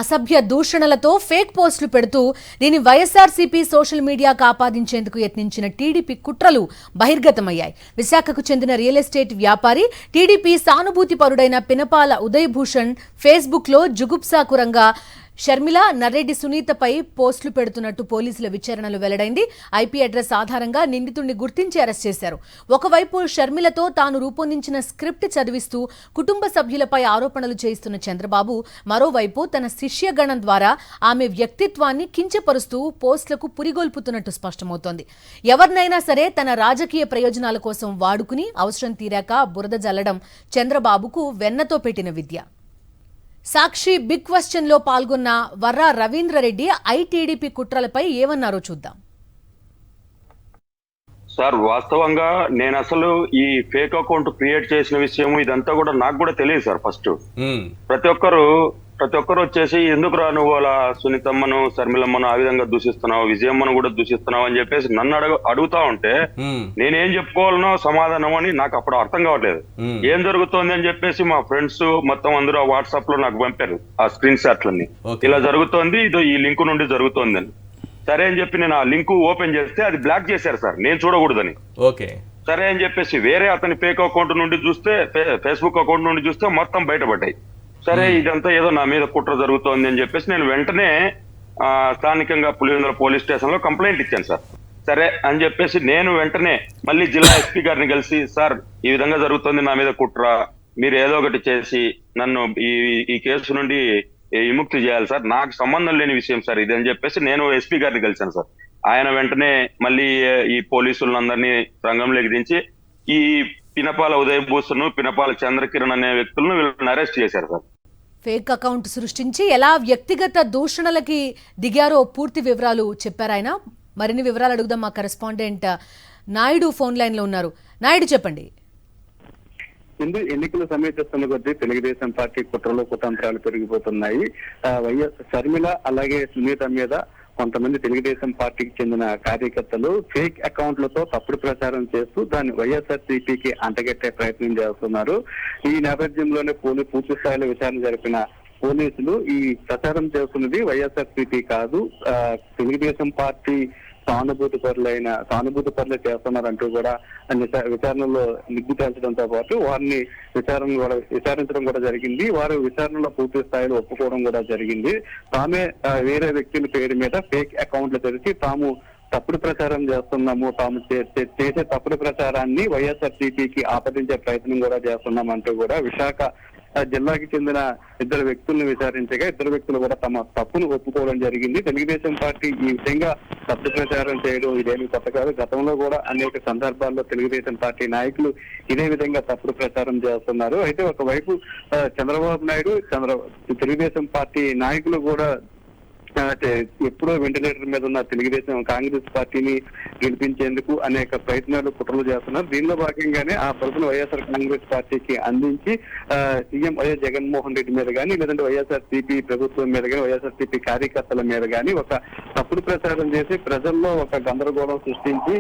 అసభ్య దూషణలతో ఫేక్ పోస్టులు పెడుతూ దీని వైఎస్ఆర్సీపీ సోషల్ మీడియాకు ఆపాదించేందుకు యత్నించిన టీడీపీ కుట్రలు బహిర్గతమయ్యాయి. విశాఖకు చెందిన రియల్ ఎస్టేట్ వ్యాపారి టీడీపీ సానుభూతిపరుడైన పినపాల ఉదయ్ భూషణ్ ఫేస్బుక్లో జుగుప్సాకురంగా షర్మిల, నర్రెడ్డి సునీతపై పోస్టులు పెడుతున్నట్టు పోలీసుల విచారణలో వెల్లడైంది. ఐపీ అడ్రస్ ఆధారంగా నిందితుడిని గుర్తించి అరెస్ట్ చేశారు. ఒకవైపు షర్మిలతో తాను రూపొందించిన స్క్రిప్ట్ చదివిస్తూ కుటుంబ సభ్యులపై ఆరోపణలు చేయిస్తున్న చంద్రబాబు మరోవైపు తన శిష్యగణం ద్వారా ఆమె వ్యక్తిత్వాన్ని కించపరుస్తూ పోస్టులకు పురిగొల్పుతున్నట్టు స్పష్టమవుతోంది. ఎవరినైనా సరే తన రాజకీయ ప్రయోజనాల కోసం వాడుకుని అవసరం తీరాక బురద జల్లడం చంద్రబాబుకు వెన్నతో పెట్టిన విద్య. సాక్షి బిగ్ క్వశ్చన్ లో పాల్గొన్న వర్రా రవీంద్రరెడ్డి ఐటీడీపీ కుట్రలపై ఏమన్నారో చూద్దాం. సార్, వాస్తవంగా నేను అసలు ఈ ఫేక్ అకౌంట్ క్రియేట్ చేసిన విషయం ఇదంతా కూడా నాకు కూడా తెలియదు సార్. ఫస్ట్ ప్రతి ఒక్కరు వచ్చేసి ఎందుకురా నువ్వు అలా సునీతమ్మను, శర్మిలమ్మను ఆ విధంగా దూషిస్తున్నావు, విజయమ్మను కూడా దూషిస్తున్నావు అని చెప్పేసి నన్ను అడుగుతా ఉంటే నేనేం చెప్పుకోవాలనో సమాధానం అని నాకు అప్పుడు అర్థం కావట్లేదు. ఏం జరుగుతోంది అని చెప్పేసి మా ఫ్రెండ్స్ మొత్తం అందరూ ఆ వాట్సాప్ లో నాకు పంపారు ఆ స్క్రీన్ షాట్లన్నీ. ఇలా జరుగుతోంది, ఇది ఈ లింక్ నుండి జరుగుతోంది అని. సరే అని చెప్పి నేను ఆ లింక్ ఓపెన్ చేస్తే అది బ్లాక్ చేశారు సార్, నేను చూడకూడదని. సరే అని చెప్పేసి వేరే అతని ఫేక్ అకౌంట్ నుండి చూస్తే, ఫేస్బుక్ అకౌంట్ నుండి చూస్తే మొత్తం బయటపడ్డాయి. సరే ఇదంతా ఏదో నా మీద కుట్ర జరుగుతోంది అని చెప్పేసి నేను వెంటనే స్థానికంగా పులివెందుల పోలీస్ స్టేషన్ లో కంప్లైంట్ ఇచ్చాను సార్. సరే అని చెప్పేసి నేను వెంటనే మళ్ళీ జిల్లా ఎస్పీ గారిని కలిసి, సార్ ఈ విధంగా జరుగుతోంది నా మీద కుట్ర, మీరు ఏదో ఒకటి చేసి నన్ను ఈ కేసు నుండి విముక్తి చేయాలి సార్, నాకు సంబంధం లేని విషయం సార్ ఇది అని చెప్పేసి నేను ఎస్పీ గారిని కలిశాను సార్. ఆయన వెంటనే మళ్ళీ ఈ పోలీసులందరినీ రంగంలోకి దించి ఈ పినపాల ఉదయ్ భూషణ్, పినపాల చంద్రకిరణ్ అనే వ్యక్తులను వీళ్ళని అరెస్ట్ చేశారు సార్. ఫేక్ అకౌంట్ సృష్టించి ఎలా వ్యక్తిగత దూషణలకి దిగారో పూర్తి వివరాలు చెప్పారు ఆయన. మరిన్ని వివరాలు అడుగుదాం. మా కరెస్పాండెంట్ నాయుడు ఫోన్ లైన్ లో ఉన్నారు. నాయుడు, చెప్పండి. ఎన్నికలు సమీపిస్తున్న కొద్దీ తెలుగుదేశం పార్టీ కుట్రలు కుతంత్రాలు పెరిగిపోతున్నాయి. వైఎస్ షర్మిల అలాగే సునీత మీద కొంతమంది తెలుగుదేశం పార్టీకి చెందిన కార్యకర్తలు ఫేక్ అకౌంట్లతో తప్పుడు ప్రచారం చేస్తూ దాన్ని వైఎస్ఆర్సీపీకి అంటగట్టే ప్రయత్నం చేస్తున్నారు. ఈ నేపథ్యంలోనే పూర్తి స్థాయిలో విచారణ జరిపిన పోలీసులు ఈ ప్రచారం చేస్తున్నది వైఎస్ఆర్సీపీ కాదు, తెలుగుదేశం పార్టీ సానుభూతి పరులే చేస్తున్నారంటూ కూడా విచారణలో నిగ్గు తేల్చడంతో పాటు వారిని విచారించడం కూడా జరిగింది. వారు విచారణలో పూర్తి స్థాయిలో ఒప్పుకోవడం కూడా జరిగింది. తామే వేరే వ్యక్తుల పేరు మీద ఫేక్ అకౌంట్లు తెరిచి తాము తప్పుడు ప్రచారం చేస్తున్నాము, తాము చేసే తప్పుడు ప్రచారాన్ని వైఎస్ఆర్సీపీకి ఆపాదించే ప్రయత్నం కూడా చేస్తున్నామంటూ కూడా విశాఖ జిల్లాకి చెందిన ఇద్దరు వ్యక్తులను విచారించగా ఇద్దరు వ్యక్తులు కూడా తమ తప్పును ఒప్పుకోవడం జరిగింది. తెలుగుదేశం పార్టీ ఈ విధంగా తప్పుడు ప్రచారం చేయడం ఇదేమి కొత్త కాదు. గతంలో కూడా అనేక సందర్భాల్లో తెలుగుదేశం పార్టీ నాయకులు ఇదే విధంగా తప్పుడు ప్రచారం చేస్తున్నారు. అయితే ఒకవైపు చంద్రబాబు నాయుడు తెలుగుదేశం పార్టీ నాయకులు కూడా ఎప్పుడో వెంటిలేటర్ మీద ఉన్న కాంగ్రెస్ పార్టీని గెలిపించేందుకు అనేక ప్రయత్నాలు కుట్రలు చేస్తున్నారు. దీనిలో భాగంగానే ఆ పలుకును వైఎస్ఆర్ కాంగ్రెస్ పార్టీకి అందించి సీఎం వైఎస్ జగన్మోహన్ రెడ్డి మీద కానీ, లేదంటే వైఎస్ఆర్సీపీ ప్రభుత్వం మీద కానీ, వైఎస్ఆర్సీపీ కార్యకర్తల మీద కానీ ఒక తప్పుడు ప్రచారం చేసి ప్రజల్లో ఒక గందరగోళం సృష్టించి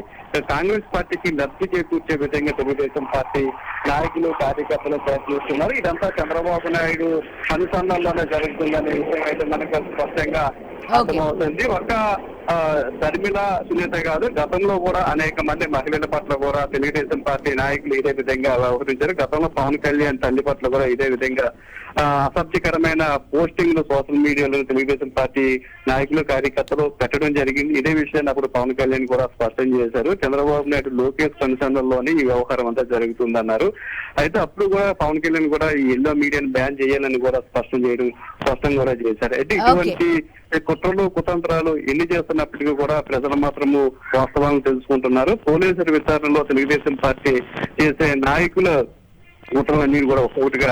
కాంగ్రెస్ పార్టీకి లబ్ధి చేకూర్చే విధంగా తెలుగుదేశం పార్టీ నాయకులు, కార్యకర్తలు ప్రయత్నిస్తున్నారు. ఇదంతా చంద్రబాబు నాయుడు అనుసంధానంలోనే జరుగుతుందనే విషయం అయితే మనకు స్పష్టంగా అర్థమవుతుంది. ఒక షర్మిల, సునీత కాదు, గతంలో కూడా అనేక మంది మహిళల పట్ల కూడా తెలుగుదేశం పార్టీ నాయకులు ఇదే విధంగా వ్యవహరించారు. గతంలో పవన్ కళ్యాణ్ తల్లి పట్ల కూడా ఇదే విధంగా అసభ్యకరమైన పోస్టింగ్లు సోషల్ మీడియాలో తెలుగుదేశం పార్టీ నాయకులు, కార్యకర్తలు పెట్టడం జరిగింది. ఇదే విషయాన్ని అప్పుడు పవన్ కళ్యాణ్ కూడా స్పష్టం చేశారు. చంద్రబాబు నాయుడు లోకేష్ కనుసంధానంలోనే ఈ వ్యవహారం అంతా జరుగుతుందన్నారు. అయితే అప్పుడు కూడా పవన్ కళ్యాణ్ కూడా ఈ ఎల్లో మీడియాను బ్యాన్ చేయాలని కూడా స్పష్టం కూడా చేశారు. అయితే ఇటువంటి కుట్రలు కుతంత్రాలు ఎన్ని చేస్తున్నప్పటికీ కూడా ప్రజలు మాత్రము వాస్తవాలను తెలుసుకుంటున్నారు. పోలీసుల విచారణలో తెలుగుదేశం పార్టీ చేసే నాయకుల కుట్రలన్నీ కూడా ఒక్కొక్కటిగా